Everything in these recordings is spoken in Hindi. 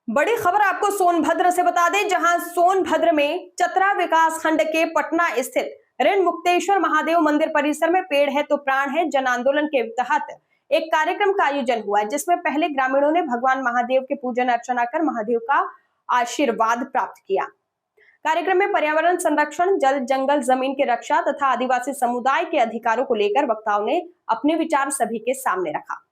बड़ी खबर आपको सोनभद्र से बता दें, जहां सोनभद्र में चतरा विकास खंड के पटना स्थित ऋण मुक्तेश्वर महादेव मंदिर परिसर में पेड़ है तो प्राण है जन आंदोलन के तहत एक कार्यक्रम का आयोजन हुआ, जिसमें पहले ग्रामीणों ने भगवान महादेव के पूजन अर्चना कर महादेव का आशीर्वाद प्राप्त किया। कार्यक्रम में पर्यावरण संरक्षण, जल जंगल जमीन की रक्षा तथा आदिवासी समुदाय के अधिकारों को लेकर वक्ताओं ने अपने विचार सभी के सामने रखा।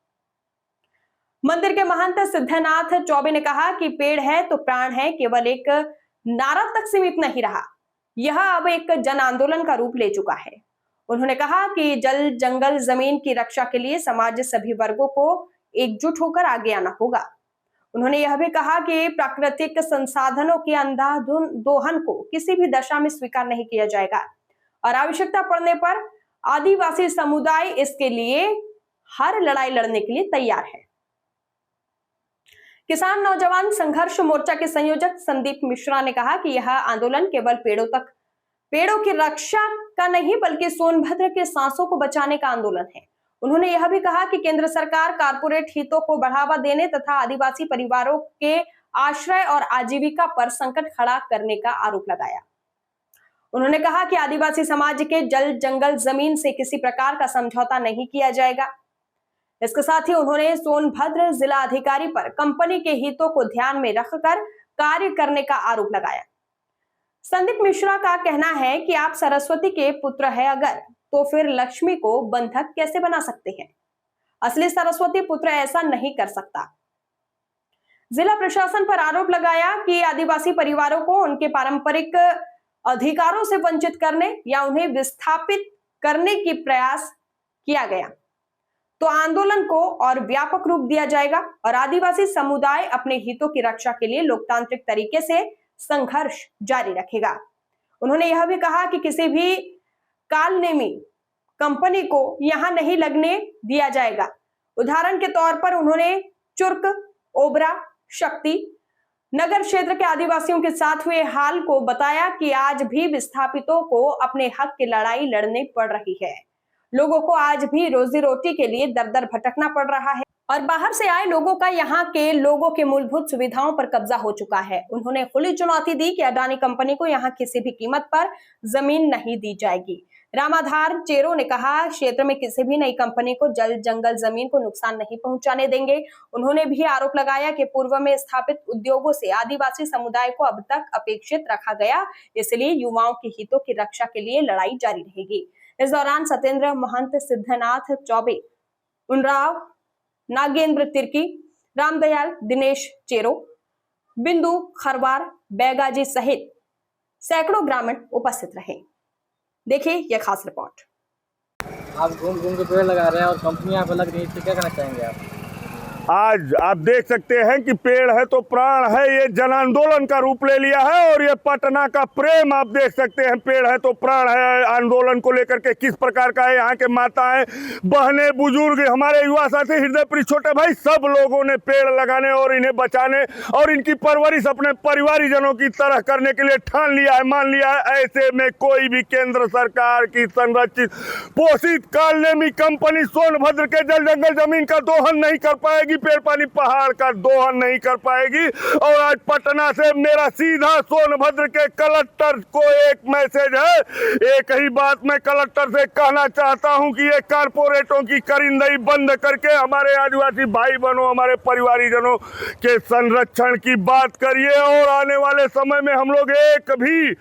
मंदिर के महंत सिद्धनाथ चौबे ने कहा कि पेड़ है तो प्राण है केवल एक नारा तक सीमित नहीं रहा, यह अब एक जन आंदोलन का रूप ले चुका है। उन्होंने कहा कि जल जंगल जमीन की रक्षा के लिए समाज सभी वर्गों को एकजुट होकर आगे आना होगा। उन्होंने यह भी कहा कि प्राकृतिक संसाधनों के अंधाधुंध दोहन को किसी भी दशा में स्वीकार नहीं किया जाएगा और आवश्यकता पड़ने पर आदिवासी समुदाय इसके लिए हर लड़ाई लड़ने के लिए तैयार है। किसान नौजवान संघर्ष मोर्चा के संयोजक संदीप मिश्रा ने कहा कि यह आंदोलन केवल पेड़ों की रक्षा का नहीं बल्कि सोनभद्र के सांसों को बचाने का आंदोलन है। उन्होंने यह भी कहा कि केंद्र सरकार कारपोरेट हितों को बढ़ावा देने तथा आदिवासी परिवारों के आश्रय और आजीविका पर संकट खड़ा करने का आरोप लगाया। उन्होंने कहा कि आदिवासी समाज के जल जंगल जमीन से किसी प्रकार का समझौता नहीं किया जाएगा। इसके साथ ही उन्होंने सोनभद्र जिला अधिकारी पर कंपनी के हितों को ध्यान में रखकर कार्य करने का आरोप लगाया। संदीप मिश्रा का कहना है कि आप सरस्वती के पुत्र हैं अगर, तो फिर लक्ष्मी को बंधक कैसे बना सकते हैं? असली सरस्वती पुत्र ऐसा नहीं कर सकता। जिला प्रशासन पर आरोप लगाया कि आदिवासी परिवारों को उनके पारंपरिक अधिकारों से वंचित करने या उन्हें विस्थापित करने की प्रयास किया गया तो आंदोलन को और व्यापक रूप दिया जाएगा और आदिवासी समुदाय अपने हितों की रक्षा के लिए लोकतांत्रिक तरीके से संघर्ष जारी रखेगा। उन्होंने यह भी कहा कि किसी भी कालनेमी कंपनी को यहां नहीं लगने दिया जाएगा। उदाहरण के तौर पर उन्होंने चुर्क, ओबरा, शक्ति नगर क्षेत्र के आदिवासियों के साथ हुए हाल को बताया कि आज भी विस्थापितों को अपने हक की लड़ाई लड़नी पड़ रही है। लोगों को आज भी रोजी रोटी के लिए दर दर भटकना पड़ रहा है और बाहर से आए लोगों का यहाँ के लोगों के मूलभूत सुविधाओं पर कब्जा हो चुका है। उन्होंने खुली चुनौती दी कि अडानी कंपनी को यहाँ किसी भी कीमत पर जमीन नहीं दी जाएगी। रामाधार चेरो ने कहा, क्षेत्र में किसी भी नई कंपनी को जल जंगल जमीन को नुकसान नहीं पहुंचाने देंगे। उन्होंने भी आरोप लगाया कि पूर्व में स्थापित उद्योगों से आदिवासी समुदाय को अब तक अपेक्षित रखा गया, इसलिए युवाओं के हितों की रक्षा के लिए लड़ाई जारी रहेगी। इस दौरान सत्येंद्र महंत, सिद्धनाथ चौबे, उनराव, नागेंद्र तिर्की, रामदयाल, दिनेश चेरो, बिंदु खरवार, बैगाजी सहित सैकड़ों ग्रामीण उपस्थित रहे। देखिए यह खास रिपोर्ट। आप घूम घूम के पेड़ लगा रहे हैं और कंपनियां पे लग रही है, क्या कहना चाहेंगे आप? आज आप देख सकते हैं कि पेड़ है तो प्राण है, ये जन आंदोलन का रूप ले लिया है और ये पटना का प्रेम आप देख सकते हैं। पेड़ है तो प्राण है आंदोलन को लेकर के किस प्रकार का है। यहाँ के माताएं, बहनें, बुजुर्ग, हमारे युवा साथी, हृदय प्रिय छोटे भाई, सब लोगों ने पेड़ लगाने और इन्हें बचाने और इनकी परवरिश अपने परिवारीजनों की तरह करने के लिए ठान लिया है, मान लिया है। ऐसे में कोई भी केंद्र सरकार की संरक्षित पोषित कालनेमी कंपनी सोनभद्र के जल जंगल जमीन का दोहन नहीं कर पाएगी, पेड़ पानी पहाड़ का दोहन नहीं कर पाएगी। और आज पटना से मेरा सीधा सोनभद्र के कलेक्टर को एक मैसेज है। एक ही बात मैं कलेक्टर से कहना चाहता हूं कि ये कारपोरेटों की करिंदगी बंद करके हमारे आदिवासी भाई बहनों, हमारे परिवारीजनों के संरक्षण की बात करिए और आने वाले समय में हम लोग एक भी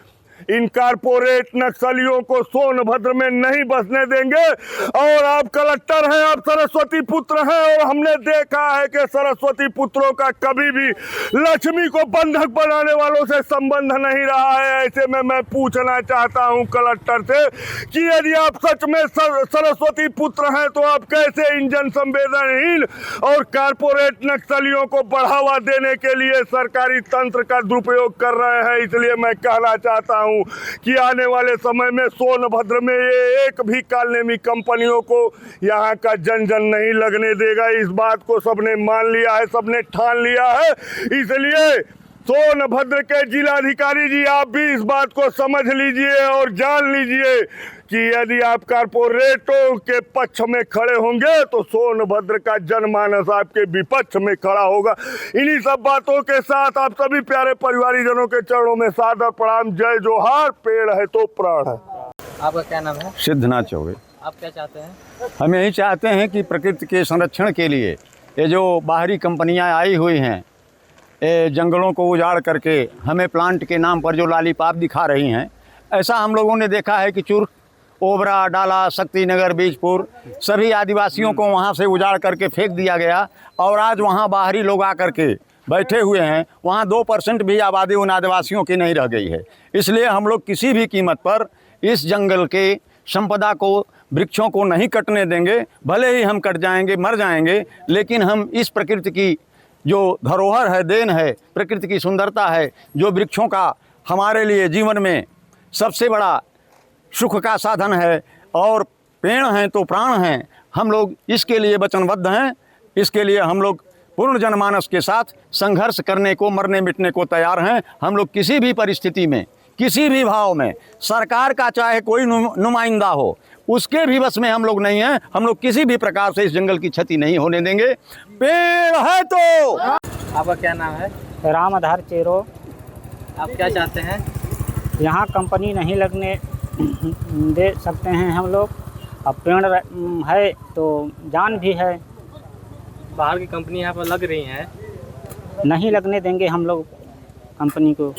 इन कारपोरेट नक्सलियों को सोनभद्र में नहीं बसने देंगे। और आप कलेक्टर हैं, आप सरस्वती पुत्र हैं और हमने देखा है कि सरस्वती पुत्रों का कभी भी लक्ष्मी को बंधक बनाने वालों से संबंध नहीं रहा है। ऐसे में मैं पूछना चाहता हूं कलेक्टर से कि यदि आप सच में सरस्वती पुत्र हैं तो आप कैसे इन जन संवेदनहीन और कारपोरेट नक्सलियों को बढ़ावा देने के लिए सरकारी तंत्र का दुरुपयोग कर रहे हैं। इसलिए मैं कहना चाहता हूं कि आने वाले समय में सोनभद्र में ये एक भी कालनेमी कंपनियों को यहाँ का जन नहीं लगने देगा। इस बात को सबने मान लिया है, सबने ठान लिया है। इसलिए सोनभद्र के जिलाधिकारी जी, आप भी इस बात को समझ लीजिए और जान लीजिए कि यदि आप कारपोरेटों के पक्ष में खड़े होंगे तो सोनभद्र का जनमानस आपके विपक्ष में खड़ा होगा। इन्हीं सब बातों के साथ आप सभी प्यारे परिवारीजनों के चरणों में सादर प्रणाम, जय जोहार। पेड़ है तो प्राण है। आपका क्या नाम है? सिद्धनाथ चौबे। आप क्या चाहते हैं? हम यही चाहते हैं कि प्रकृति के संरक्षण के लिए ये जो बाहरी कंपनियां आई हुई हैं, ये जंगलों को उजाड़ करके हमें प्लांट के नाम पर जो लालीपाप दिखा रही हैं, ऐसा हम लोगों ने देखा है कि चुर्क, ओबरा, डाला, शक्तिनगर, बीजपुर सभी आदिवासियों को वहाँ से उजाड़ करके फेंक दिया गया और आज वहाँ बाहरी लोग आकर के बैठे हुए हैं। वहाँ 2% भी आबादी उन आदिवासियों की नहीं रह गई है। इसलिए हम लोग किसी भी कीमत पर इस जंगल के संपदा को, वृक्षों को नहीं कटने देंगे। भले ही हम कट जाएंगे, मर जाएंगे, लेकिन हम इस प्रकृति की जो धरोहर है, देन है, प्रकृति की सुंदरता है, जो वृक्षों का हमारे लिए जीवन में सबसे बड़ा सुख का साधन है और पेड़ हैं तो प्राण हैं, हम लोग इसके लिए वचनबद्ध हैं। इसके लिए हम लोग पूर्ण जनमानस के साथ संघर्ष करने को, मरने मिटने को तैयार हैं। हम लोग किसी भी परिस्थिति में, किसी भी भाव में, सरकार का चाहे कोई नुमाइंदा हो, उसके भी बस में हम लोग नहीं हैं। हम लोग किसी भी प्रकार से इस जंगल की क्षति नहीं होने देंगे। पेड़ है तो। आपका क्या नाम है? रामधार चेरो। आप क्या चाहते हैं? यहाँ कंपनी नहीं लगने दे सकते हैं हम लोग। अब पेड़ है तो जान भी है। बाहर की कंपनी यहाँ पर लग रही हैं, नहीं लगने देंगे हम लोग कंपनी को।